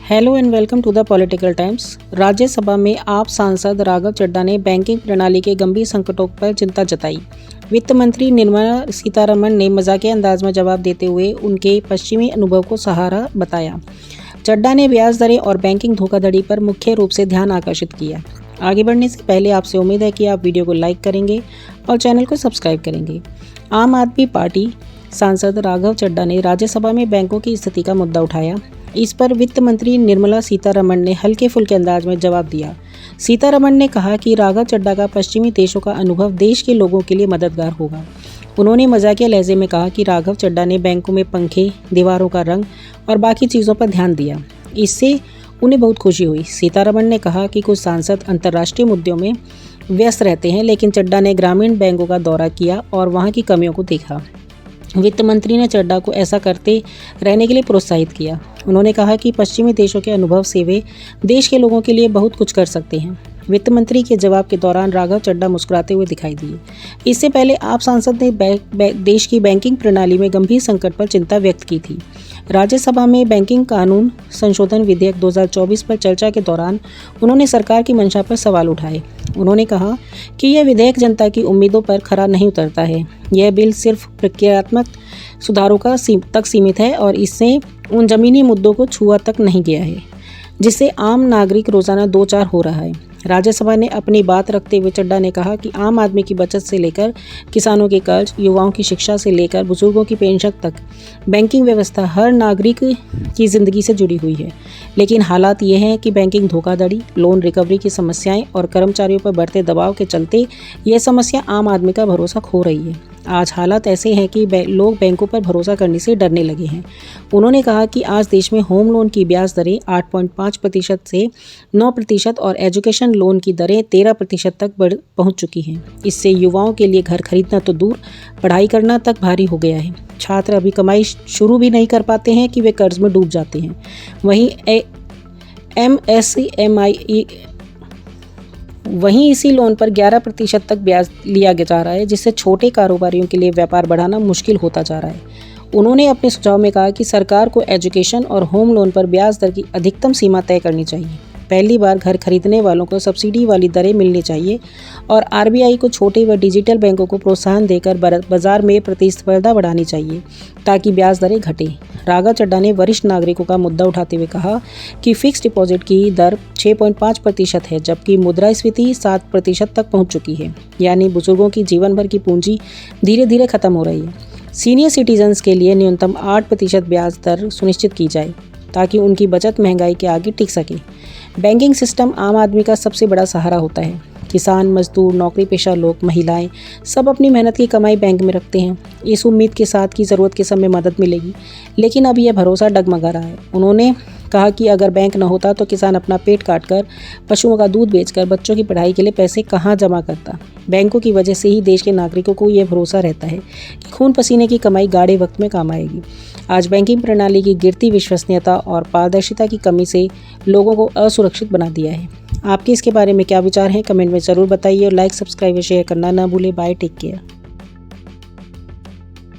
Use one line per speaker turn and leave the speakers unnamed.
Hello and welcome to the political times. Rajya Sabha में आप सांसद राघव चड्ढा ने बैंकिंग प्रणाली के गंभीर संकटों पर चिंता जताई। वित्त मंत्री निर्मला सीतारमण ने मजाकिया अंदाज में जवाब देते हुए उनके पश्चिमी अनुभव को सहारा बताया। चड्ढा ने ब्याज दरें और बैंकिंग धोखाधड़ी पर मुख्य रूप से ध्यान आकर्षित किया। आगे बढ़ने से पहले आपसे उम्मीद है कि आप वीडियो को लाइक करेंगे और चैनल को सब्सक्राइब करेंगे। आम आदमी पार्टी सांसद राघव चड्ढा ने राज्यसभा में बैंकों की स्थिति का मुद्दा उठाया। इस पर वित्त मंत्री निर्मला सीतारमण ने हल्के फुल्के अंदाज में जवाब दिया। सीतारमण ने कहा कि राघव चड्ढा का पश्चिमी देशों का अनुभव देश के लोगों के लिए मददगार होगा। उन्होंने मजाकिया लहजे में कहा कि राघव चड्ढा ने बैंकों में पंखे, दीवारों का रंग और बाकी चीज़ों पर ध्यान दिया, इससे उन्हें बहुत खुशी हुई। सीतारमण ने कहा कि कुछ सांसद अंतर्राष्ट्रीय मुद्दों में व्यस्त रहते हैं, लेकिन चड्ढा ने ग्रामीण बैंकों का दौरा किया और वहाँ की कमियों को देखा। वित्त मंत्री ने चड्ढा को ऐसा करते रहने के लिए प्रोत्साहित किया। उन्होंने कहा कि पश्चिमी देशों के अनुभव से वे देश के लोगों के लिए बहुत कुछ कर सकते हैं। वित्त मंत्री के जवाब के दौरान राघव चड्ढा मुस्कुराते हुए दिखाई दिए। इससे पहले आप सांसद ने देश की बैंकिंग प्रणाली में गंभीर संकट पर चिंता व्यक्त की थी। राज्यसभा में बैंकिंग कानून संशोधन विधेयक 2024 पर चर्चा के दौरान उन्होंने सरकार की मंशा पर सवाल उठाए। उन्होंने कहा कि यह विधेयक जनता की उम्मीदों पर खरा नहीं उतरता है। यह बिल सिर्फ प्रक्रियात्मक सुधारों तक सीमित है और इससे उन जमीनी मुद्दों को छुआ तक नहीं गया है जिससे आम नागरिक रोजाना दो चार हो रहा है। राज्यसभा ने अपनी बात रखते हुए चड्ढा ने कहा कि आम आदमी की बचत से लेकर किसानों के कर्ज, युवाओं की शिक्षा से लेकर बुजुर्गों की पेंशन तक बैंकिंग व्यवस्था हर नागरिक की ज़िंदगी से जुड़ी हुई है। लेकिन हालात ये हैं कि बैंकिंग धोखाधड़ी, लोन रिकवरी की समस्याएं और कर्मचारियों पर बढ़ते दबाव के चलते यह समस्या आम आदमी का भरोसा खो रही है। आज हालात ऐसे हैं कि लोग बैंकों पर भरोसा करने से डरने लगे हैं। उन्होंने कहा कि आज देश में होम लोन की ब्याज दरें 8.5% से 9% और एजुकेशन लोन की दरें 13% तक पहुंच चुकी हैं। इससे युवाओं के लिए घर खरीदना तो दूर, पढ़ाई करना तक भारी हो गया है। छात्र अभी कमाई शुरू भी नहीं कर पाते हैं कि वे कर्ज में डूब जाते हैं। वहीं इसी लोन पर 11% तक ब्याज लिया जा रहा है, जिससे छोटे कारोबारियों के लिए व्यापार बढ़ाना मुश्किल होता जा रहा है। उन्होंने अपने सुझाव में कहा कि सरकार को एजुकेशन और होम लोन पर ब्याज दर की अधिकतम सीमा तय करनी चाहिए। पहली बार घर खरीदने वालों को सब्सिडी वाली दरें मिलनी चाहिए और आरबीआई को छोटे व डिजिटल बैंकों को प्रोत्साहन देकर बाजार में प्रतिस्पर्धा बढ़ानी चाहिए ताकि ब्याज दरें घटें। राघव चड्ढा ने वरिष्ठ नागरिकों का मुद्दा उठाते हुए कहा कि फिक्स डिपॉजिट की दर 6.5% है, जबकि मुद्रास्फीति 7% तक पहुंच चुकी है। यानी बुजुर्गों की जीवन भर की पूंजी धीरे धीरे खत्म हो रही है। सीनियर सिटीजन्स के लिए न्यूनतम 8% ब्याज दर सुनिश्चित की जाए ताकि उनकी बचत महंगाई के आगे टिक सके। बैंकिंग सिस्टम आम आदमी का सबसे बड़ा सहारा होता है। किसान, मजदूर, नौकरी पेशा लोग, महिलाएं सब अपनी मेहनत की कमाई बैंक में रखते हैं, इस उम्मीद के साथ कि ज़रूरत के समय मदद मिलेगी। लेकिन अब यह भरोसा डगमगा रहा है। उन्होंने कहा कि अगर बैंक न होता तो किसान अपना पेट काटकर, पशुओं का दूध बेचकर बच्चों की पढ़ाई के लिए पैसे कहाँ जमा करता। बैंकों की वजह से ही देश के नागरिकों को यह भरोसा रहता है कि खून पसीने की कमाई गाढ़े वक्त में काम आएगी। आज बैंकिंग प्रणाली की गिरती विश्वसनीयता और पारदर्शिता की कमी से लोगों को असुरक्षित बना दिया है। आपके इसके बारे में क्या विचार हैं, कमेंट में ज़रूर बताइए और लाइक, सब्सक्राइब और शेयर करना ना भूलें। Bye, take care.